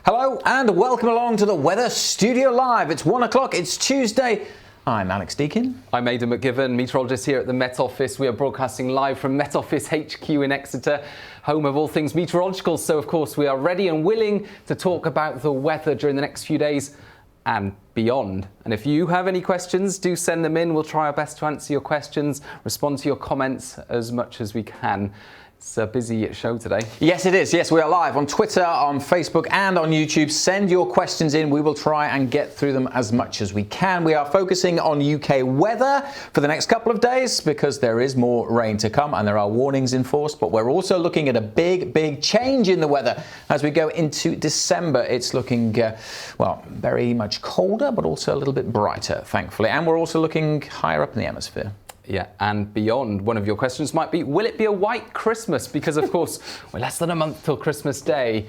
Hello and welcome along to the Weather Studio Live. It's 1 o'clock, it's Tuesday. I'm Alex Deakin. I'm Aidan McGivern, meteorologist here at the Met Office. We are broadcasting live from Met Office HQ in Exeter, home of all things meteorological. So, of course, we are ready and willing to talk about the weather during the next few days and beyond. And if you have any questions, do send them in. We'll try our best to answer your questions, respond to your comments as much as we can. It's a busy show today. Yes, it is. Yes, we are live on Twitter, on Facebook and on YouTube. Send your questions in. We will try and get through them as much as we can. We are focusing on UK weather for the next couple of days because there is more rain to come and there are warnings in force. But we're also looking at a big change in the weather as we go into December. It's looking, very much colder, but also a little bit brighter, thankfully. And we're also looking higher up in the atmosphere. Yeah, and beyond. One of your questions might be, will it be a white Christmas? Because, of course, we're less than a month till Christmas Day.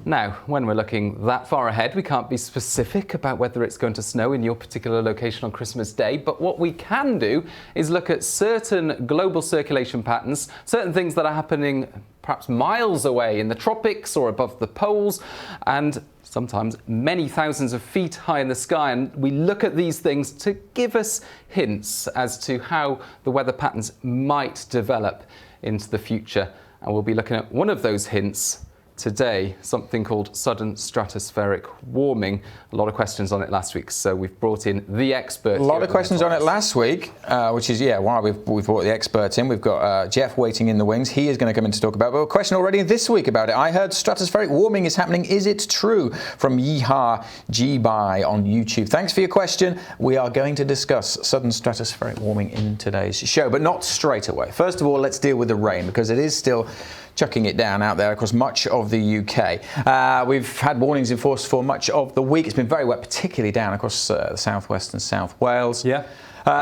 Now, when we're looking that far ahead, we can't be specific about whether it's going to snow in your particular location on Christmas Day. But what we can do is look at certain global circulation patterns, certain things that are happening perhaps miles away in the tropics or above the poles, and sometimes many thousands of feet high in the sky. And we look at these things to give us hints as to how the weather patterns might develop into the future. And we'll be looking at one of those hints today, something called sudden stratospheric warming. A lot of questions on it last week, so we've brought in the expert. A lot of questions on it last week, which is why we've brought the expert in. We've got Jeff waiting in the wings. He is going to come in to talk about it. But a question already this week about it. I heard stratospheric warming is happening. Is it true? From Yeehaw G-By on YouTube. Thanks for your question. We are going to discuss sudden stratospheric warming in today's show, but not straight away. First of all, let's deal with the rain because it is still chucking it down out there across much of the UK. We've had warnings in force for much of the week. It's been very wet, particularly down across the southwest and South Wales. Yeah.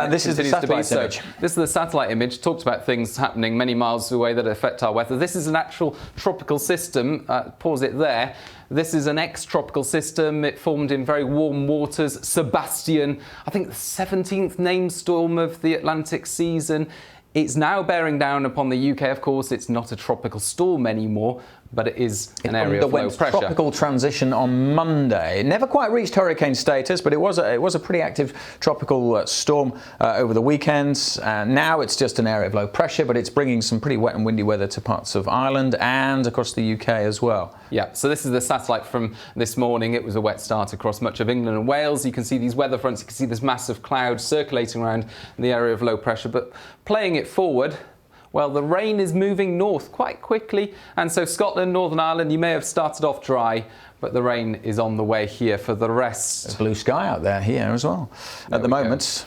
This is the satellite image. This is the satellite image. Talks about things happening many miles away that affect our weather. This is an actual tropical system. Pause it there. This is an ex-tropical system. It formed in very warm waters. Sebastian, I think the 17th named storm of the Atlantic season. It's now bearing down upon the UK, of course. It's not a tropical storm anymore, but it is an area of low pressure. Tropical transition on Monday. It never quite reached hurricane status, but it was a pretty active tropical storm over the weekend. Now it's just an area of low pressure, but it's bringing some pretty wet and windy weather to parts of Ireland and across the UK as well. Yeah, so this is the satellite from this morning. It was a wet start across much of England and Wales. You can see these weather fronts. You can see this massive cloud circulating around the area of low pressure. But playing it forward, well, the rain is moving north quite quickly. And so Scotland, Northern Ireland, you may have started off dry, but the rain is on the way here for the rest. There's blue sky out there here as well. At the moment,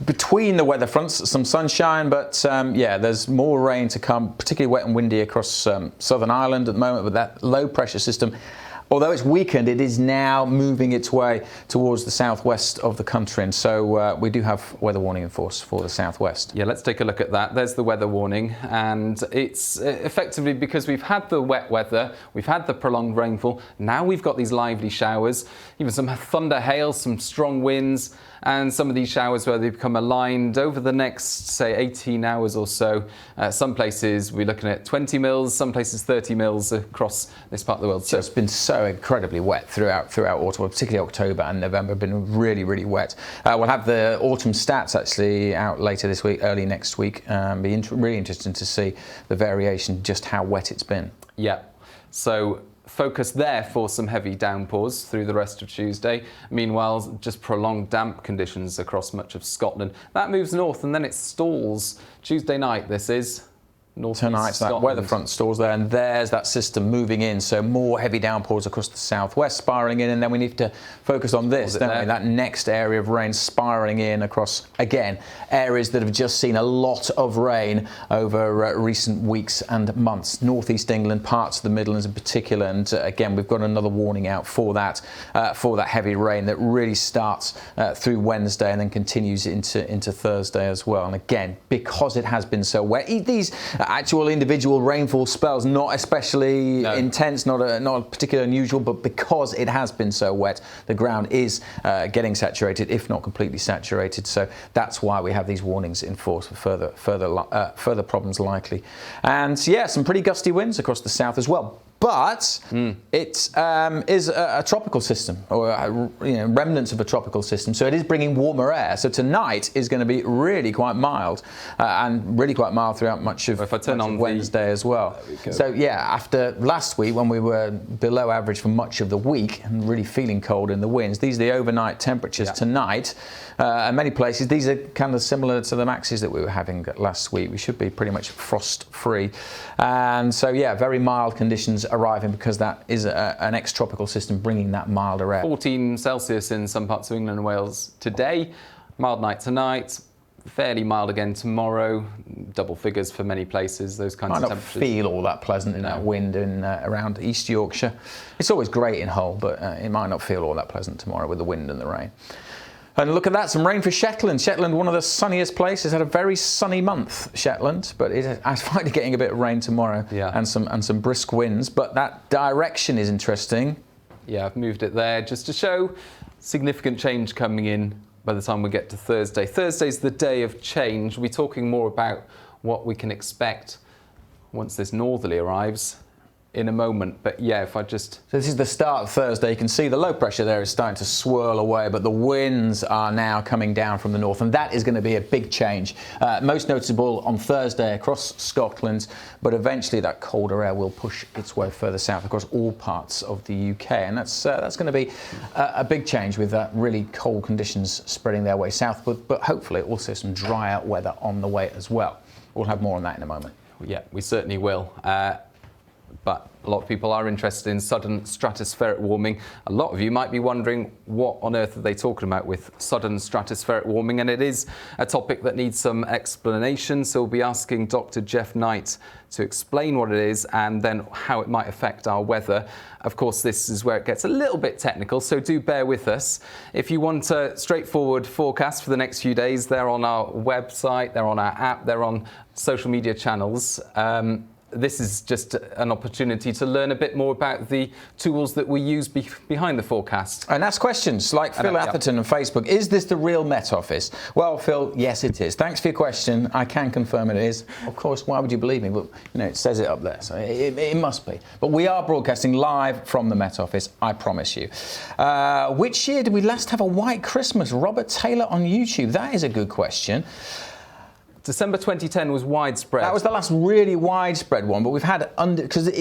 between the weather fronts, some sunshine, but there's more rain to come, particularly wet and windy across Southern Ireland at the moment with that low pressure system. Although it's weakened, it is now moving its way towards the southwest of the country. And so we do have weather warning in force for the southwest. Yeah, let's take a look at that. There's the weather warning. And it's effectively because we've had the wet weather, we've had the prolonged rainfall. Now we've got these lively showers, even some thunder, hail, some strong winds. And some of these showers where they become aligned over the next, say, 18 hours or so. Some places we're looking at 20 mils, some places 30 mils across this part of the world. So it's been so incredibly wet throughout autumn, particularly October and November have been really wet. We'll have the autumn stats actually out later this week, early next week. Be really interesting to see the variation, just how wet it's been. Yeah. So focus there for some heavy downpours through the rest of Tuesday. Meanwhile, just prolonged damp conditions across much of Scotland. That moves north and then it stalls. Tuesday night, this is. Tonight's that weather front stalls there, and there's that system moving in. So more heavy downpours across the southwest, spiralling in, and then we need to focus on this, don't we? That next area of rain spiralling in across, again, areas that have just seen a lot of rain over recent weeks and months. Northeast England, parts of the Midlands in particular, and again, we've got another warning out for that heavy rain that really starts through Wednesday and then continues into Thursday as well. And again, because it has been so wet, these actual individual rainfall spells, not especially intense, not particularly unusual, but because it has been so wet, the ground is getting saturated, if not completely saturated. So that's why we have these warnings in force for further problems likely. And yeah, some pretty gusty winds across the south as well. but it is a tropical system, or remnants of a tropical system. So it is bringing warmer air. So tonight is going to be really quite mild, and really quite mild throughout much of Wednesday as well. So yeah, after last week when we were below average for much of the week and really feeling cold in the winds, these are the overnight temperatures tonight. In many places, these are kind of similar to the maxes that we were having last week. We should be pretty much frost-free. And so, yeah, very mild conditions arriving because that is an ex-tropical system bringing that milder air. 14 Celsius in some parts of England and Wales today. Mild night tonight. Fairly mild again tomorrow. Double figures for many places, those kinds of temperatures. Might not feel all that pleasant in that wind around East Yorkshire. It's always great in Hull, but it might not feel all that pleasant tomorrow with the wind and the rain. And look at that, some rain for Shetland. Shetland, one of the sunniest places, had a very sunny month, Shetland, but it's finally getting a bit of rain tomorrow and some brisk winds. But that direction is interesting. Yeah, I've moved it there just to show significant change coming in by the time we get to Thursday. Thursday's the day of change. We're talking more about what we can expect once this northerly arrives in a moment. But yeah, if I just... So this is the start of Thursday. You can see the low pressure there is starting to swirl away, but the winds are now coming down from the north, and that is going to be a big change. Most noticeable on Thursday across Scotland, but eventually that colder air will push its way further south across all parts of the UK, and that's going to be a big change with really cold conditions spreading their way south, but hopefully also some drier weather on the way as well. We'll have more on that in a moment. Yeah, we certainly will. But a lot of people are interested in sudden stratospheric warming. A lot of you might be wondering what on earth are they talking about with sudden stratospheric warming, and it is a topic that needs some explanation. So we'll be asking Dr. Jeff Knight to explain what it is and then how it might affect our weather. Of course, this is where it gets a little bit technical, so do bear with us. If you want a straightforward forecast for the next few days, they're on our website, they're on our app, they're on social media channels. This is just an opportunity to learn a bit more about the tools that we use behind the forecast. And ask questions like Phil Atherton on Facebook. Is this the real Met Office? Well, Phil, yes, it is. Thanks for your question. I can confirm it is. Of course, why would you believe me? But, it says it up there, so it must be. But we are broadcasting live from the Met Office, I promise you. Which year did we last have a white Christmas? Robert Taylor on YouTube. That is a good question. December 2010 was widespread. That was the last really widespread one, but we've had because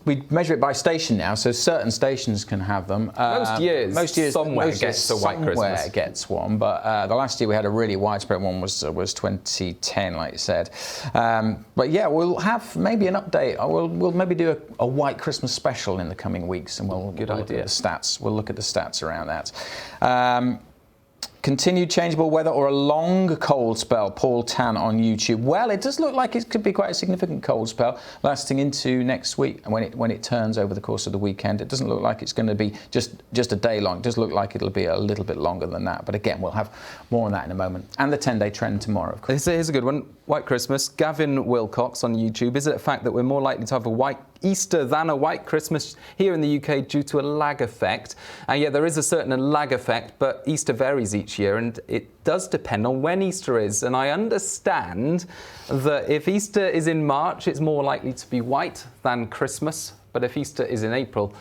we measure it by station now, so certain stations can have them. Most years, somewhere gets a white Christmas. Somewhere gets one, but the last year we had a really widespread one was 2010, like you said. But yeah, we'll have maybe an update. We'll maybe do a white Christmas special in the coming weeks, and we'll look at the stats. We'll look at the stats around that. Continued changeable weather or a long cold spell, Paul Tan on YouTube. Well, it does look like it could be quite a significant cold spell lasting into next week, and when it turns over the course of the weekend, it doesn't look like it's going to be just a day long. It does look like it'll be a little bit longer than that, but again, we'll have more on that in a moment. And the 10-day trend tomorrow, of course. Here's a good one. White Christmas. Gavin Wilcox on YouTube. Is it a fact that we're more likely to have a white Easter than a white Christmas here in the UK due to a lag effect? And yeah, there is a certain lag effect, but Easter varies each year, and it does depend on when Easter is. And I understand that if Easter is in March, it's more likely to be white than Christmas. But if Easter is in April,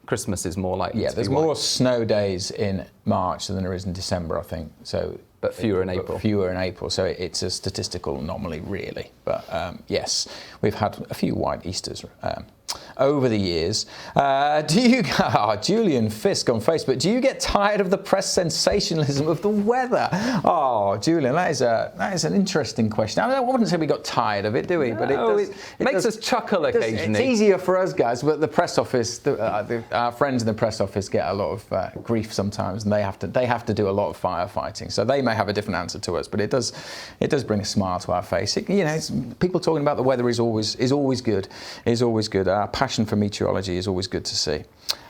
Christmas is more likely to be white. Yeah, there's more snow days in March than there is in December, I think. But fewer in April. Fewer in April, so it's a statistical anomaly, really. But yes, we've had a few white Easters over the years. Julian Fisk on Facebook, do you get tired of the press sensationalism of the weather? Oh, Julian, that is an interesting question. I wouldn't say we got tired of it, do we? No, but it makes us chuckle occasionally. It's easier for us guys, but the press office, our friends in the press office get a lot of grief sometimes, and they have to do a lot of firefighting. So they may have a different answer to us, but it does bring a smile to our face. People talking about the weather is always good. Our passion for meteorology is always good to see.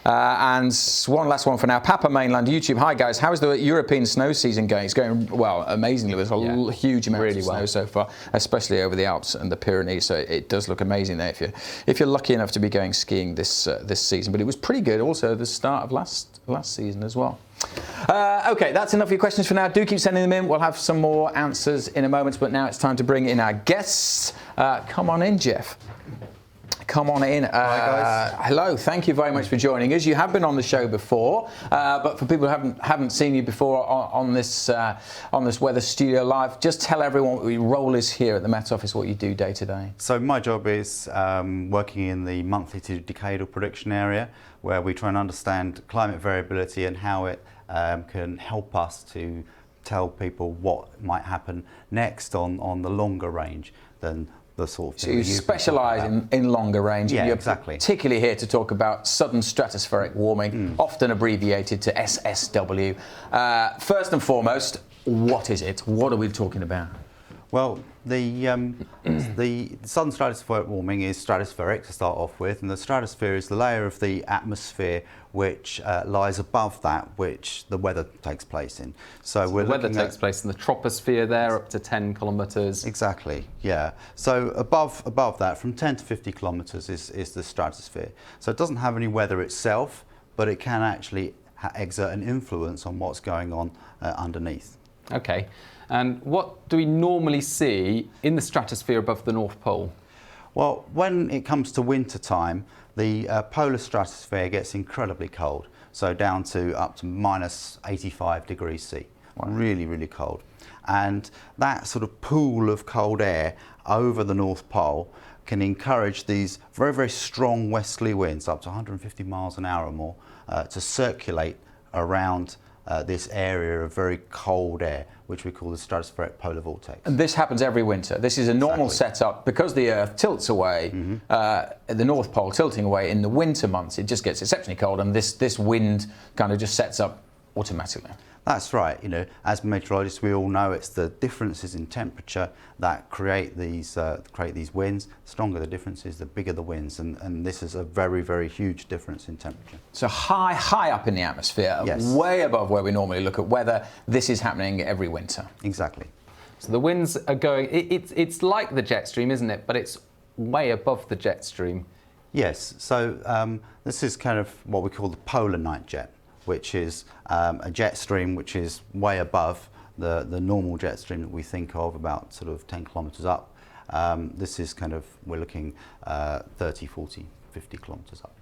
And one last one for now. Papa Mainland YouTube. Hi guys, how is the European snow season going? It's going well, amazingly. There's a huge amount of snow so far, especially over the Alps and the Pyrenees. So it does look amazing there if you're lucky enough to be going skiing this season. But it was pretty good also at the start of last season as well. Okay, that's enough of your questions for now. Do keep sending them in. We'll have some more answers in a moment, but now it's time to bring in our guests. Come on in, Jeff. come on in. Hi guys. Hello, thank you very much for joining us. You have been on the show before, but for people who haven't seen you before on this Weather Studio Live, just tell everyone what your role is here at the Met Office, what you do day to day. So my job is working in the monthly to decadal prediction area, where we try and understand climate variability and how it can help us to tell people what might happen next on the longer range than the sort of thing. So you specialise in longer range. Yeah, and you're exactly. Particularly here to talk about sudden stratospheric warming, often abbreviated to SSW. First and foremost, what is it? What are we talking about? Well, the sudden stratospheric warming is stratospheric to start off with, and the stratosphere is the layer of the atmosphere which lies above that which the weather takes place in. So the weather takes place in the troposphere there, up to 10 kilometres. Exactly, yeah. So above that, from 10 to 50 kilometres is the stratosphere. So it doesn't have any weather itself, but it can actually exert an influence on what's going on underneath. Okay. And what do we normally see in the stratosphere above the North Pole? Well, when it comes to winter time, the polar stratosphere gets incredibly cold, so down to up to minus 85 degrees C. Wow. Really, really cold. And that sort of pool of cold air over the North Pole can encourage these very, very strong westerly winds, up to 150 miles an hour or more, to circulate around this area of very cold air, which we call the stratospheric polar vortex. And this happens every winter. This is a normal setup because the Earth tilts away, the North Pole tilting away in the winter months. It just gets exceptionally cold, and this wind kind of just sets up automatically. That's right. You know, as meteorologists, we all know it's the differences in temperature that create these winds. The stronger the differences, the bigger the winds, and this is a very, very huge difference in temperature. So high up in the atmosphere, yes, way above where we normally look at weather. This is happening every winter. Exactly. So the winds are going. It's like the jet stream, isn't it? But it's way above the jet stream. Yes. So this is kind of what we call the polar night jet, which is a jet stream which is way above the normal jet stream that we think of, about sort of 10 kilometres up. This is kind of, we're looking 30, 40, 50 kilometres up.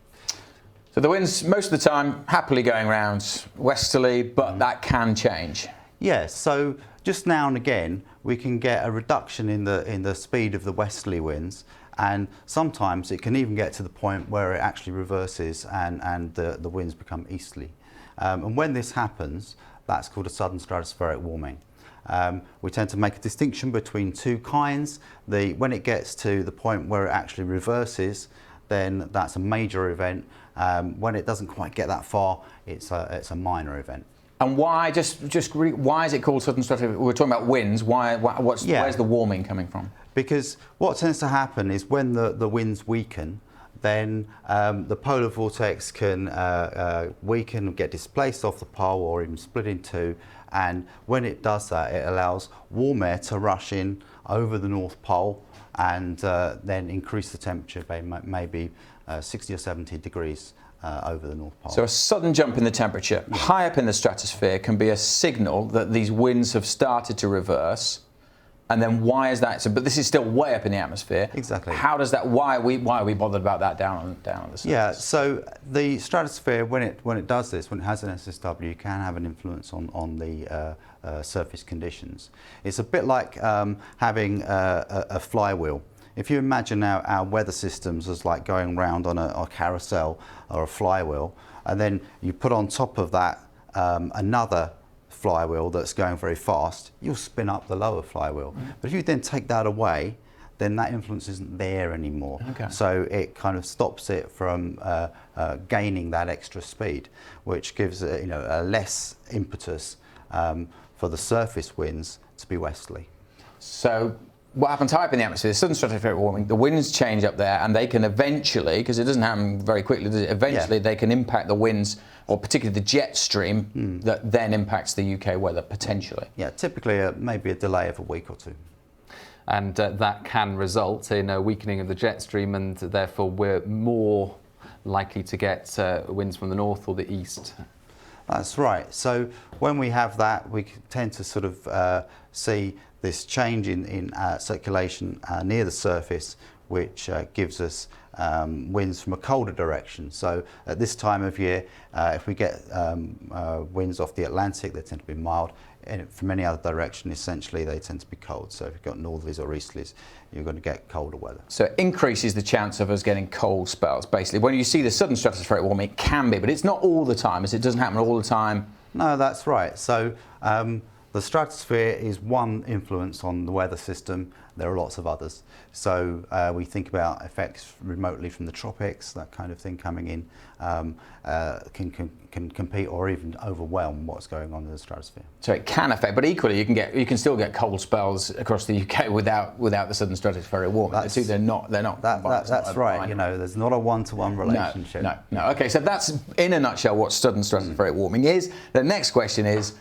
So the winds most of the time happily going round westerly, but that can change. Yes, so just now and again we can get a reduction in the speed of the westerly winds, and sometimes it can even get to the point where it actually reverses and the winds become easterly. And when this happens, that's called a sudden stratospheric warming. We tend to make a distinction between two kinds. When it gets to the point where it actually reverses, then that's a major event. When it doesn't quite get that far, it's a minor event. And why? Why is it called sudden stratospheric? We're talking about winds. Where's the warming coming from? Because what tends to happen is when the winds weaken, then the polar vortex can weaken, get displaced off the pole, or even split in two. And when it does that, it allows warm air to rush in over the North Pole and then increase the temperature by maybe 60 or 70 degrees over the North Pole. So a sudden jump in the temperature high up in the stratosphere can be a signal that these winds have started to reverse. And then why is that? So, but this is still way up in the atmosphere. Exactly. How does that? Why are we bothered about that down on the surface? Yeah. So the stratosphere, when it does this, when it has an SSW, can have an influence on the surface conditions. It's a bit like having a flywheel. If you imagine our weather systems as like going round on a carousel or a flywheel, and then you put on top of that another flywheel that's going very fast, you'll spin up the lower flywheel. But if you then take that away, then that influence isn't there anymore. Okay. So it kind of stops it from gaining that extra speed, which gives a less impetus for the surface winds to be westerly. So what happens high up in the atmosphere, sudden stratospheric warming, the winds change up there, and they can eventually, because it doesn't happen very quickly, does it? Eventually they can impact the winds, or particularly the jet stream, that then impacts the UK weather potentially. Yeah, typically maybe a delay of a week or two. And that can result in a weakening of the jet stream, and therefore we're more likely to get winds from the north or the east. That's right. So when we have that, we tend to sort of see this change in circulation near the surface, which gives us winds from a colder direction. So at this time of year, if we get winds off the Atlantic, they tend to be mild. And from any other direction, essentially, they tend to be cold. So if you've got northerlies or easterlies, you're going to get colder weather. So it increases the chance of us getting cold spells, basically. When you see the sudden stratospheric warming, it can be, but it's not all the time, as it doesn't happen all the time. No, that's right. So the stratosphere is one influence on the weather system. There are lots of others. So we think about effects remotely from the tropics, that kind of thing coming in, can compete or even overwhelm what's going on in the stratosphere. So it can affect, but equally you can still get cold spells across the UK without the sudden stratospheric warming. They're not. That's right. You know, there's not a one-to-one relationship. No. Okay, so that's in a nutshell what sudden stratospheric warming is. The next question is,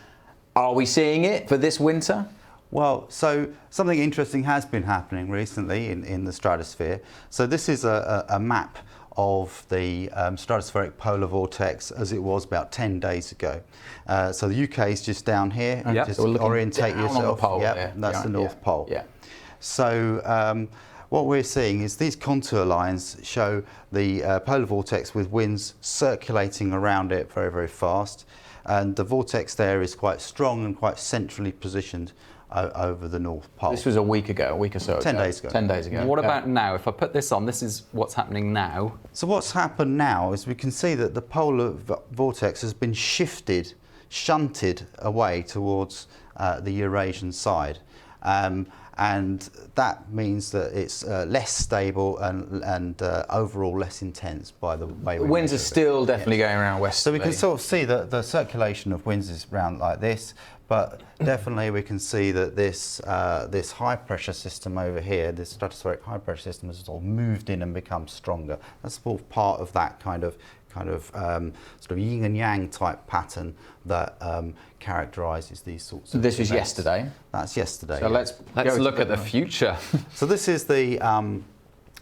are we seeing it for this winter? Well, so something interesting has been happening recently in the stratosphere. So this is a map of the stratospheric polar vortex as it was about 10 days ago. So the UK is just down here. Yep. Just so orientate yourself. On the pole, That's the North Pole. Yeah. So what we're seeing is these contour lines show the polar vortex with winds circulating around it very, very fast. And the vortex there is quite strong and quite centrally positioned over the North Pole. This was a week or so ago. 10 days ago. 10 days ago. What about now? If I put this on, this is what's happening now. So what's happened now is we can see that the polar vortex has been shunted away towards the Eurasian side. And that means that it's less stable and overall less intense by the way we winds are still definitely going around west. So we can sort of see that the circulation of winds is around like this, but definitely we can see that this high pressure system over here, this stratospheric high pressure system, has sort of moved in and become stronger. That's sort of part of that kind of sort of yin and yang type pattern that characterises these sorts of This was events. yesterday. That's yesterday. So let's look at the future. So this is the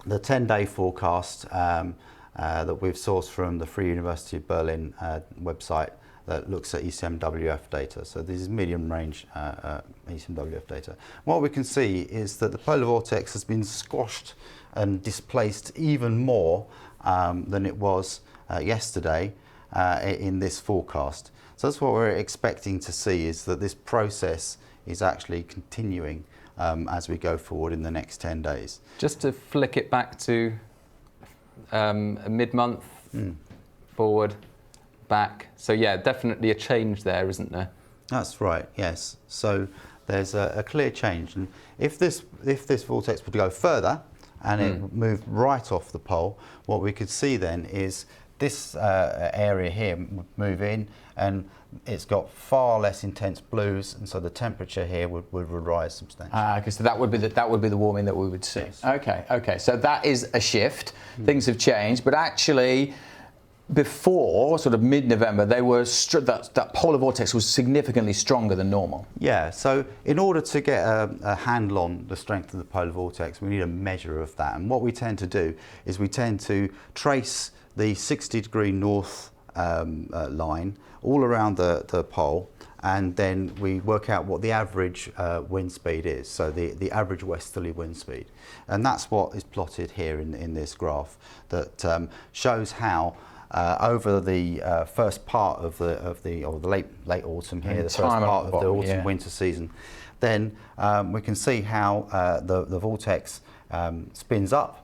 10-day forecast that we've sourced from the Free University of Berlin website that looks at ECMWF data. So this is medium range ECMWF data. What we can see is that the polar vortex has been squashed and displaced even more than it was yesterday in this forecast. So that's what we're expecting to see, is that this process is actually continuing as we go forward in the next 10 days. Just to flick it back to a mid-month, forward, back. So yeah, definitely a change there, isn't there? That's right, yes. So there's a clear change. And if this vortex were to go further and it moved right off the pole, what we could see then is this area here would move in, and it's got far less intense blues, and so the temperature here would rise substantially. Okay, so that would be the warming that we would see. Yes. Okay. So that is a shift. Things have changed, but actually, before sort of mid-November, that polar vortex was significantly stronger than normal. Yeah. So in order to get a handle on the strength of the polar vortex, we need a measure of that. And what we tend to do is we tend to trace the 60-degree north line all around the pole, and then we work out what the average wind speed is, so the average westerly wind speed. And that's what is plotted here in this graph that shows how over the first part of the late autumn here, the first part of the autumn winter season, then we can see how the vortex spins up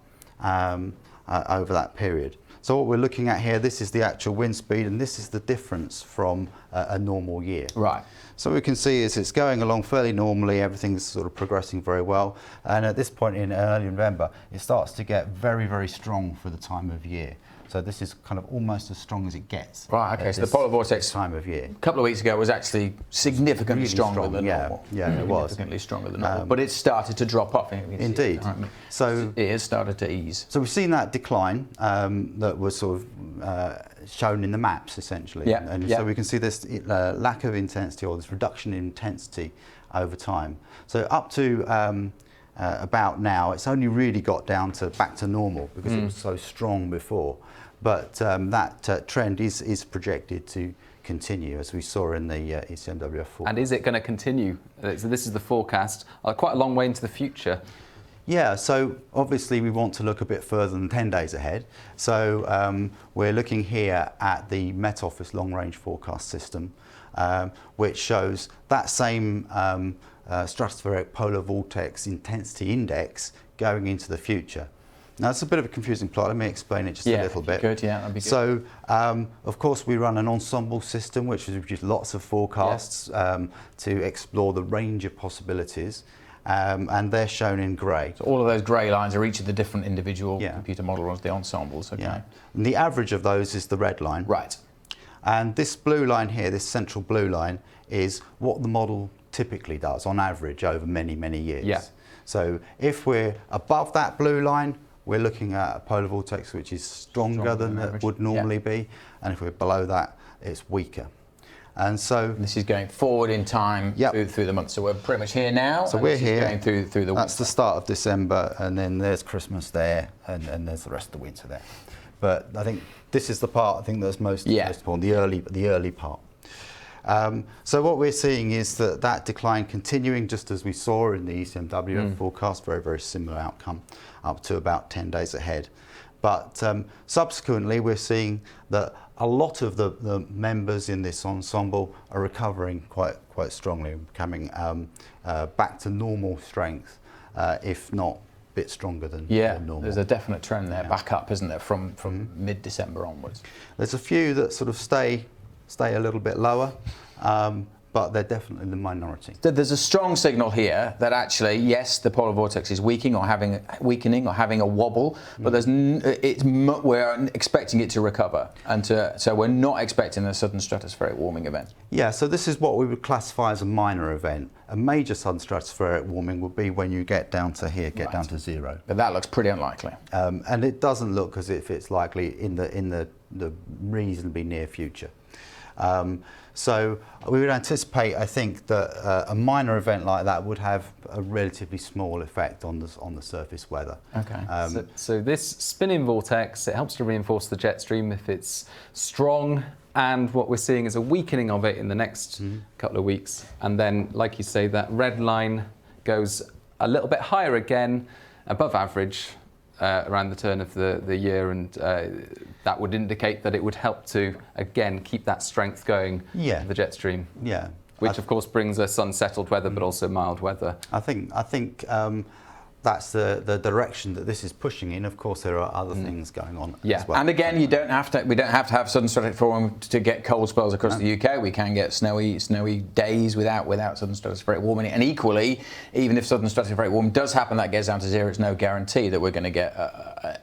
over that period. So what we're looking at here, this is the actual wind speed, and this is the difference from a normal year. Right. So we can see is it's going along fairly normally, everything's sort of progressing very well, and at this point in early November, it starts to get very, very strong for the time of year. So this is kind of almost as strong as it gets. Right, okay, so the polar vortex time of year. A couple of weeks ago was actually significantly Really stronger than normal. Yeah, it was. Significantly stronger than normal. But it started to drop off. Indeed. So it has started to ease. So we've seen that decline that was sort of shown in the maps, essentially. Yeah. And so we can see this lack of intensity, or this reduction in intensity over time. So up to about now, it's only really got down to back to normal because it was so strong before. But that trend is projected to continue, as we saw in the ECMWF forecast. And is it going to continue? So this is the forecast, quite a long way into the future. Yeah, so obviously we want to look a bit further than 10 days ahead. So we're looking here at the Met Office Long Range Forecast System, which shows that same stratospheric polar vortex intensity index going into the future. Now, it's a bit of a confusing plot. Let me explain it just a little bit. Good, yeah, that'd be good. So, of course, we run an ensemble system, which has produced lots of forecasts to explore the range of possibilities, and they're shown in grey. So all of those grey lines are each of the different individual computer model runs, the ensembles, okay. Yeah. And the average of those is the red line. Right. And this blue line here, this central blue line, is what the model typically does on average over many, many years. Yeah. So if we're above that blue line, we're looking at a polar vortex which is stronger than it would normally be, and if we're below that, it's weaker. And so this is going forward in time through the month. So we're pretty much here now. So we're here. Going through the winter. That's the start of December, and then there's Christmas there, and there's the rest of the winter there. But I think this is the part that's most important, the early part. So what we're seeing is that decline continuing, just as we saw in the ECMWF forecast, very, very similar outcome up to about 10 days ahead. But subsequently, we're seeing that a lot of the members in this ensemble are recovering quite strongly, coming back to normal strength, if not a bit stronger than normal. There's a definite trend there, back up, isn't there, from mid-December onwards. There's a few that sort of stay a little bit lower, but they're definitely the minority. There's a strong signal here that actually, yes, the polar vortex is weakening or having a wobble, but we're expecting it to recover, and so we're not expecting a sudden stratospheric warming event. Yeah, so this is what we would classify as a minor event. A major sudden stratospheric warming would be when you get down to here, down to zero. But that looks pretty unlikely. And it doesn't look as if it's likely in the reasonably near future. So we would anticipate, I think, that a minor event like that would have a relatively small effect on the surface weather. Okay. So this spinning vortex, it helps to reinforce the jet stream if it's strong, and what we're seeing is a weakening of it in the next couple of weeks. And then, like you say, that red line goes a little bit higher again, above average, around the turn of the year, and that would indicate that it would help to, again, keep that strength going of the jet stream. Yeah. Which, of course, brings us unsettled weather, but also mild weather. I think that's the direction that this is pushing in. Of course, there are other things going on as well. And again, we don't have to have sudden stratospheric warming to get cold spells across the UK. We can get snowy days without sudden stratospheric warming. And equally, even if sudden stratospheric warming does happen, that gets down to zero. It's no guarantee that we're going to get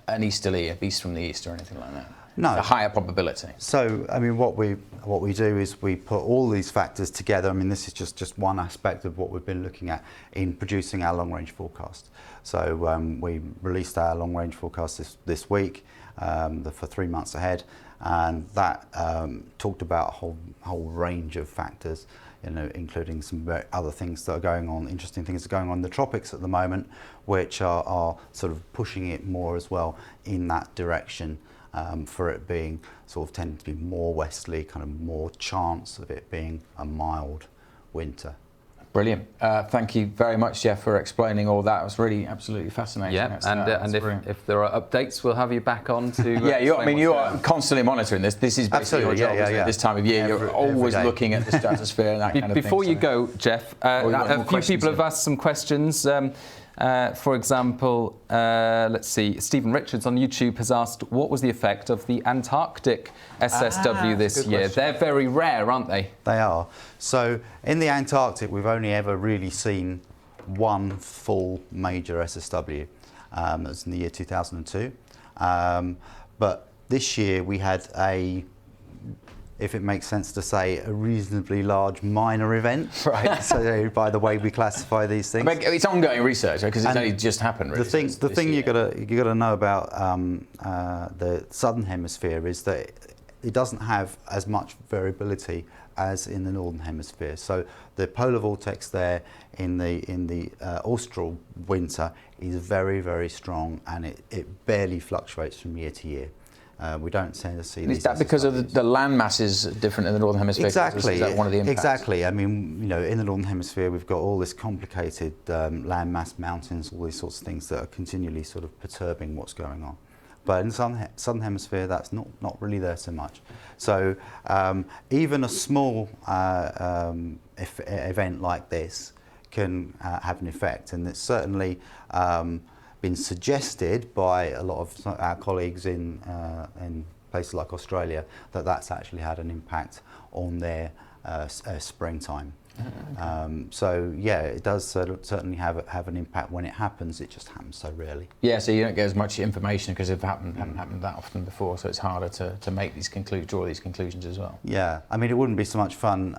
an easterly, a beast from the east, or anything like that. No. It's a higher probability. So, I mean, what we do is we put all these factors together. I mean, this is just one aspect of what we've been looking at in producing our long-range forecast. So we released our long-range forecast this week for 3 months ahead, and that talked about a whole range of factors, including some other things that are going on, interesting things that are going on in the tropics at the moment, which are sort of pushing it more as well in that direction. For it being sort of tending to be more westerly, kind of more chance of it being a mild winter. Brilliant. Thank you very much, Jeff, for explaining all that. It was really absolutely fascinating. Yeah, and if there are updates, we'll have you back on to. You are constantly monitoring this. This is basically your job, isn't it? This time of year, you're always looking at the stratosphere and that kind of thing. Before you go, Jeff, a few people have asked some questions. For example, let's see, Stephen Richards on YouTube has asked, what was the effect of the Antarctic SSW this year? Question. They're very rare, aren't they? They are. So in the Antarctic, we've only ever really seen one full major SSW. That was in the year 2002. But this year we had if it makes sense to say, a reasonably large minor event. Right. So by the way we classify these things. But it's ongoing research, because it's only just happened. Really, the thing you gotta know about the southern hemisphere is that it doesn't have as much variability as in the northern hemisphere. So the polar vortex there in the austral winter is very, very strong, and it barely fluctuates from year to year. We don't tend to see. Is that because of the land mass is different in the Northern Hemisphere? Exactly. Is that one of the impacts? Exactly. I mean, in the Northern Hemisphere, we've got all this complicated land mass, mountains, all these sorts of things that are continually sort of perturbing what's going on. But in the Southern Hemisphere, that's not really there so much. So even a small event like this can have an effect, and it's certainly been suggested by a lot of our colleagues in places like Australia that that's actually had an impact on their springtime. So yeah, it does certainly have an impact when it happens. It just happens so rarely. Yeah, so you don't get as much information because it haven't happened that often before. So it's harder to make these draw these conclusions as well. Yeah, I mean, it wouldn't be so much fun,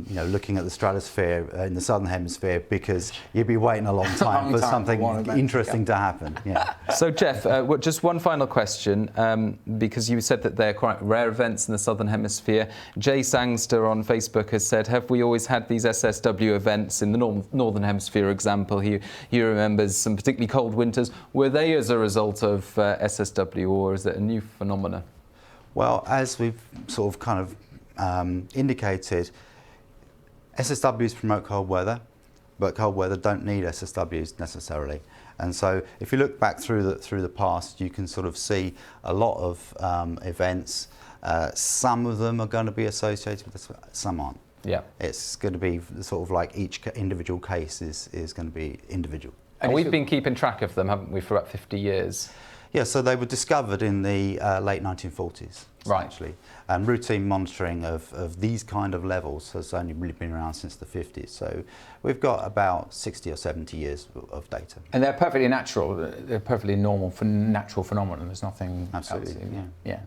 looking at the stratosphere in the Southern Hemisphere, because you'd be waiting a long time for something interesting to happen. Yeah. So Jeff, just one final question, because you said that they're quite rare events in the Southern Hemisphere. Jay Sangster on Facebook has said, have we always had these SSW events in the Northern Hemisphere example? He remembers some particularly cold winters. Were they as a result of SSW, or is it a new phenomenon? Well, as we've sort of kind of indicated, SSWs promote cold weather, but cold weather don't need SSWs necessarily. And so if you look back through the past, you can sort of see a lot of events. Some of them are going to be associated with this, some aren't. Yeah, it's going to be sort of like each individual case is going to be individual. And we've been keeping track of them, haven't we, for about 50 years? Yeah, so they were discovered in the late 1940s, essentially. And routine monitoring of these kind of levels has only really been around since the 50s. So we've got about 60 or 70 years of data. And they're perfectly natural. They're perfectly normal for natural phenomenon. There's nothing. Absolutely. Yeah.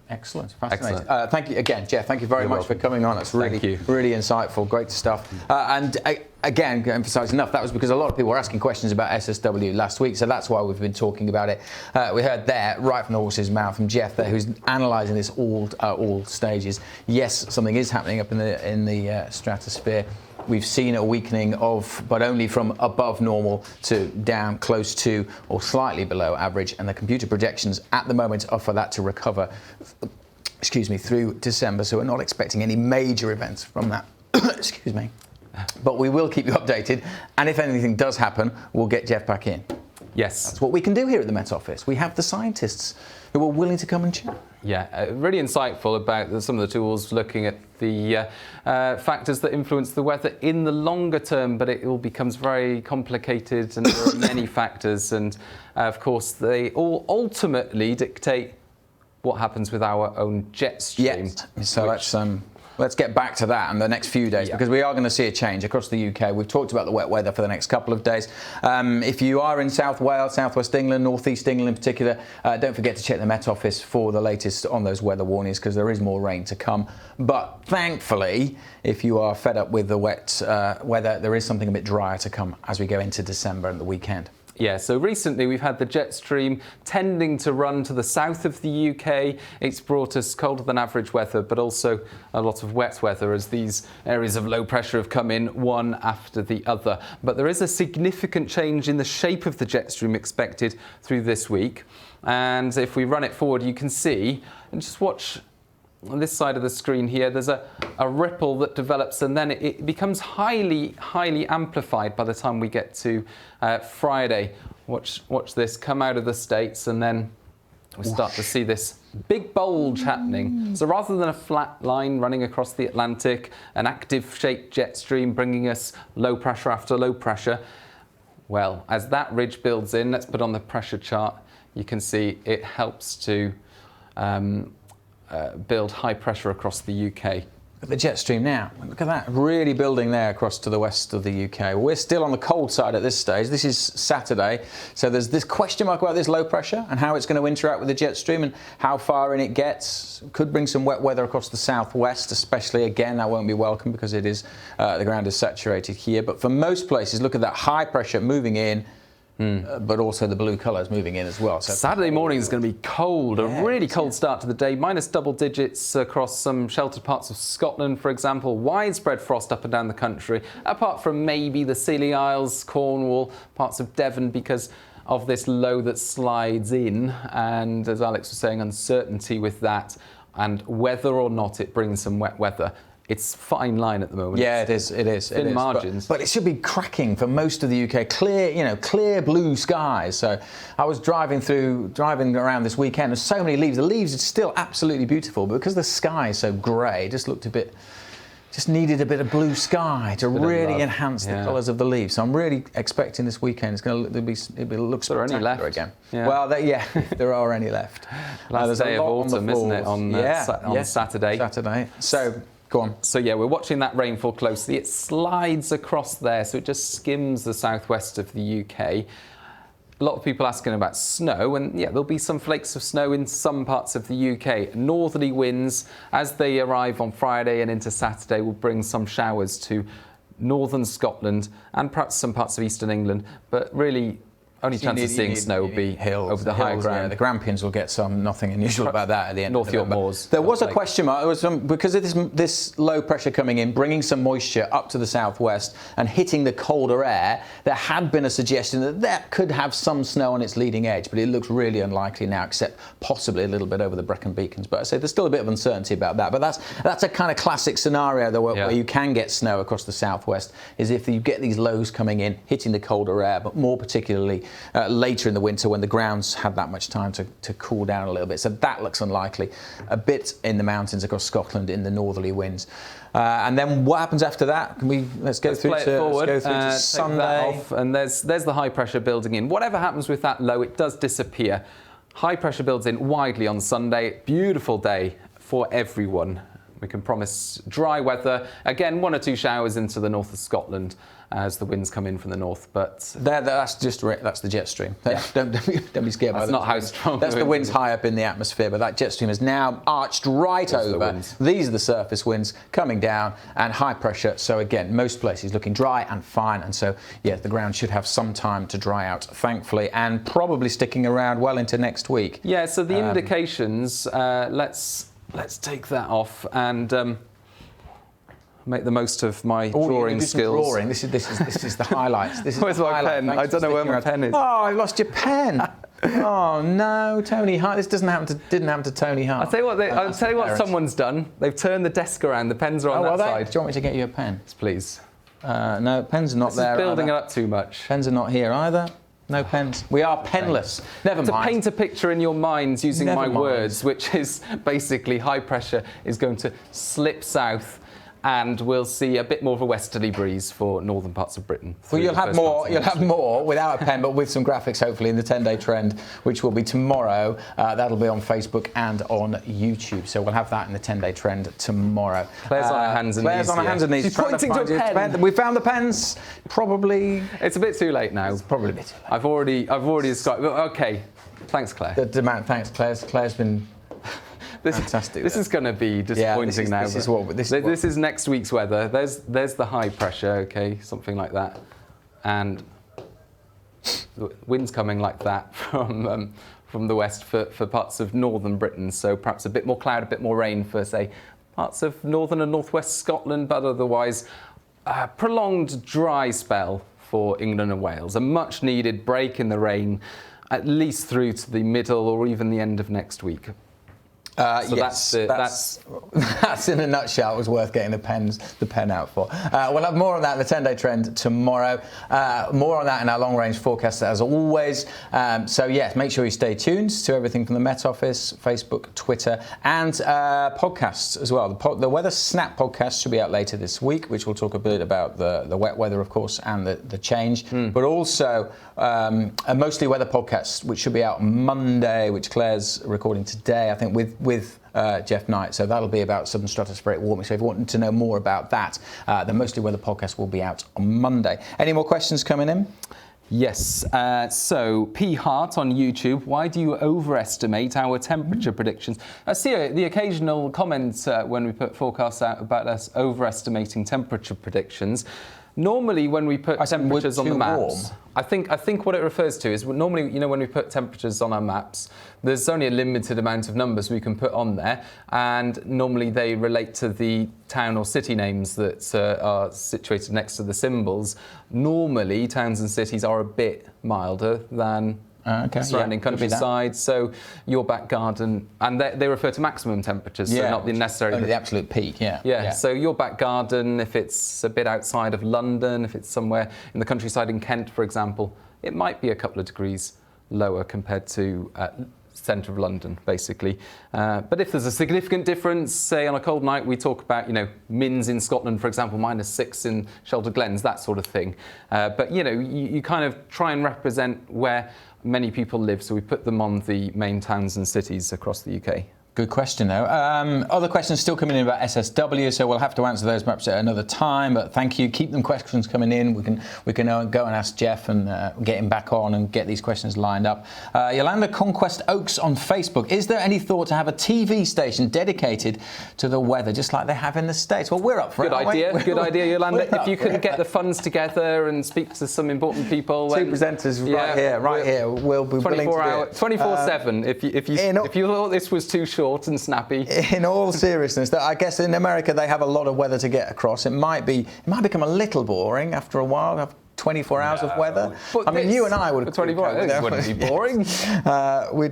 Excellent. Fascinating. Excellent. Thank you again, Jeff. Thank you very much for coming on. It's really insightful. Great stuff. And again, emphasise enough, that was because a lot of people were asking questions about SSW last week, so that's why we've been talking about it. We heard there, right from the horse's mouth, from Jeff there, who's analysing this all stages. Yes, something is happening up in the stratosphere. We've seen a weakening but only from above normal to down close to or slightly below average, and the computer projections at the moment are for that to recover, through December. So we're not expecting any major events from that. Excuse me. But we will keep you updated, and if anything does happen, we'll get Jeff back in. Yes. That's what we can do here at the Met Office. We have the scientists who are willing to come and chat. Yeah, really insightful about some of the tools, looking at the factors that influence the weather in the longer term, but it all becomes very complicated, and there are many factors, and of course they all ultimately dictate what happens with our own jet stream. Yes. So let's get back to that in the next few days, because we are going to see a change across the UK. We've talked about the wet weather for the next couple of days. If you are in South Wales, South West England, North East England in particular, don't forget to check the Met Office for the latest on those weather warnings, because there is more rain to come. But thankfully, if you are fed up with the wet weather, there is something a bit drier to come as we go into December and the weekend. Yeah, so recently we've had the jet stream tending to run to the south of the UK. It's brought us colder than average weather, but also a lot of wet weather as these areas of low pressure have come in one after the other. But there is a significant change in the shape of the jet stream expected through this week. And if we run it forward, you can see, and just watch on this side of the screen here, there's a ripple that develops, and then it becomes highly amplified by the time we get to Friday. Watch this come out of the States, and then we start to see this big bulge happening. So rather than a flat line running across the Atlantic, an active shaped jet stream bringing us low pressure after low pressure, well, as that ridge builds in, let's put on the pressure chart, you can see it helps to build high pressure across the UK. Look at the jet stream now. Look at that, really building there across to the west of the UK. Well, we're still on the cold side at this stage. This is Saturday, so there's this question mark about this low pressure and how it's going to interact with the jet stream and how far in it gets. Could bring some wet weather across the southwest, especially. Again, that won't be welcome because it is the ground is saturated here. But for most places, look at that high pressure moving in. But also the blue colours moving in as well. So Saturday morning is going to be cold, a really cold start to the day, minus double digits across some sheltered parts of Scotland, for example, widespread frost up and down the country, apart from maybe the Scilly Isles, Cornwall, parts of Devon, because of this low that slides in, and as Alex was saying, uncertainty with that, and whether or not it brings some wet weather. It's fine line at the moment. Yeah, it is. Thin margins. But it should be cracking for most of the UK. Clear blue skies. So I was driving around this weekend. There's so many leaves. The leaves are still absolutely beautiful, but because the sky is so grey, it just looked just needed a bit of blue sky to really enhance the colours of the leaves. So I'm really expecting this weekend it's going to look spectacular again. Yeah. Well, if there are any left. Last day of autumn, isn't it, on Saturday? Saturday. So. Go on. So yeah, we're watching that rainfall closely. It slides across there, so it just skims the southwest of the UK. A lot of people asking about snow, and yeah, there'll be some flakes of snow in some parts of the UK. Northerly winds, as they arrive on Friday and into Saturday, will bring some showers to northern Scotland and perhaps some parts of eastern England, but really only chance of seeing snow will be hills, over the high ground. Yeah, the Grampians will get some. Nothing unusual about that at the end. North York Moors. There was a question mark. It was because of this low pressure coming in, bringing some moisture up to the southwest and hitting the colder air. There had been a suggestion that could have some snow on its leading edge, but it looks really unlikely now, except possibly a little bit over the Brecon Beacons. But I say there's still a bit of uncertainty about that. But that's a kind of classic scenario though, where you can get snow across the southwest, is if you get these lows coming in, hitting the colder air, but more particularly later in the winter when the ground's had that much time to cool down a little bit. So that looks unlikely. A bit in the mountains across Scotland in the northerly winds. And then what happens after that? Let's go through to Sunday. And there's the high pressure building in. Whatever happens with that low, it does disappear. High pressure builds in widely on Sunday. Beautiful day for everyone. We can promise dry weather. Again, 1 or 2 showers into the north of Scotland as the winds come in from the north. But that's the jet stream. Yeah. Don't be scared by that. That's not how strong. That's the winds high up in the atmosphere, but that jet stream has now arched right over. These are the surface winds coming down and high pressure. So again, most places looking dry and fine. And so, yeah, the ground should have some time to dry out, thankfully, and probably sticking around well into next week. Yeah, so the indications, let's take that off and make the most of my drawing skills. Drawing. This is the highlights. Where's my pen? I don't know where my pen is. Oh, I lost your pen. Oh no, Tony Hart. This didn't happen to Tony Hart. I'll tell you what someone's done. They've turned the desk around. The pens are on that side. Do you want me to get you a pen? Please. No, pens are not there. This is building it up too much. Pens are not here either. No pens. We are penless. Never mind. To paint a picture in your minds using my words, which is basically high pressure is going to slip south, and we'll see a bit more of a westerly breeze for northern parts of Britain. Well, you'll have more without a pen, but with some graphics hopefully in the 10-day trend, which will be tomorrow. That'll be on Facebook and on YouTube. So we'll have that in the 10-day trend tomorrow. Claire's on her hands and knees. Claire's on her hands and knees. She's pointing to a pen. We found the pens. Probably. It's a bit too late now. It's probably a bit too late. I've already described. Okay. Thanks, Claire. Good demand. Thanks, Claire. Claire's been. Fantastic. This is going to be disappointing now. This is next week's weather. There's the high pressure, okay, something like that, and the winds coming like that from the west for parts of northern Britain. So perhaps a bit more cloud, a bit more rain for say parts of northern and northwest Scotland, but otherwise a prolonged dry spell for England and Wales. A much needed break in the rain, at least through to the middle or even the end of next week. So yes, that's in a nutshell. It was worth getting the pen out for. We'll have more on that in the 10-day trend tomorrow. More on that in our long-range forecast as always. So yes, make sure you stay tuned to everything from the Met Office, Facebook, Twitter, and podcasts as well. The Weather Snap podcast should be out later this week, which will talk a bit about the wet weather, of course, and the change, but also a mostly weather podcast, which should be out Monday, which Claire's recording today, I think, with Jeff Knight. So that'll be about sudden stratospheric warming. So if you want to know more about that, the Mostly Weather podcast will be out on Monday. Any more questions coming in? Yes. So P Hart on YouTube, why do you overestimate our temperature predictions? I see the occasional comment when we put forecasts out about us overestimating temperature predictions. Normally, when we put temperatures on the maps, warm. I think what it refers to is normally, when we put temperatures on our maps, there's only a limited amount of numbers we can put on there, and normally they relate to the town or city names that are situated next to the symbols. Normally, towns and cities are a bit milder than surrounding countryside, so your back garden, and they refer to maximum temperatures, so not necessarily only the absolute peak. So your back garden, if it's a bit outside of London, if it's somewhere in the countryside in Kent, for example, it might be a couple of degrees lower compared to centre of London, basically. But if there's a significant difference, say on a cold night, we talk about, mins in Scotland, for example, -6 in Shelter Glens, that sort of thing. But, you kind of try and represent where many people live, so we put them on the main towns and cities across the UK. Good question, though. Other questions still coming in about SSW, so we'll have to answer those perhaps at another time. But thank you. Keep them questions coming in. We can go and ask Jeff and get him back on and get these questions lined up. Yolanda Conquest Oaks on Facebook. Is there any thought to have a TV station dedicated to the weather, just like they have in the States? Well, we're up for it. Good idea, Yolanda. If you could get the funds together and speak to some important people. Two presenters right here. We'll be willing to do it. 24/7. If you thought this was too short and snappy. In all seriousness, I guess in America they have a lot of weather to get across. It might become a little boring after a while. Have 24 hours of weather. But I mean, you and I would have 24 hours. It wouldn't be boring.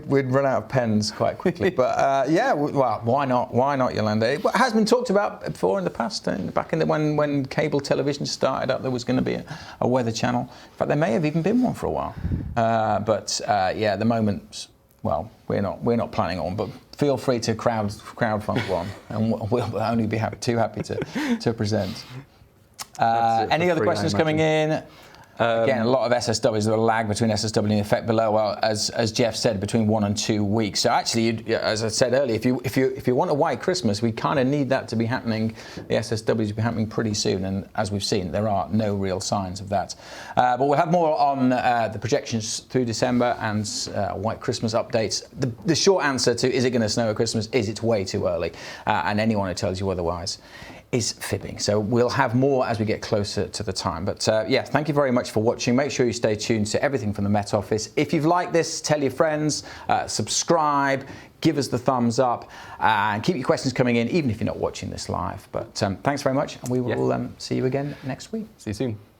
We'd run out of pens quite quickly. But well, why not? Why not, Yolanda? It has been talked about before in the past, back in when cable television started up, there was going to be a weather channel. In fact, there may have even been one for a while. But at the moment, well, we're not planning on, but feel free to crowdfund one, and we'll only be too happy to present. Any other questions coming in? Again, a lot of SSWs. There's a lag between SSW and the effect below. Well, as Jeff said, between 1 and 2 weeks. So actually, as I said earlier, if you want a white Christmas, we kind of need that to be happening. The SSWs to be happening pretty soon, and as we've seen, there are no real signs of that. But we'll have more on the projections through December and white Christmas updates. The short answer to is it going to snow at Christmas is it's way too early, and anyone who tells you otherwise is fibbing. So we'll have more as we get closer to the time. But thank you very much for watching. Make sure you stay tuned to everything from the Met Office. If you've liked this, tell your friends, subscribe, give us the thumbs up, and keep your questions coming in, even if you're not watching this live. But thanks very much, and we will see you again next week. See you soon.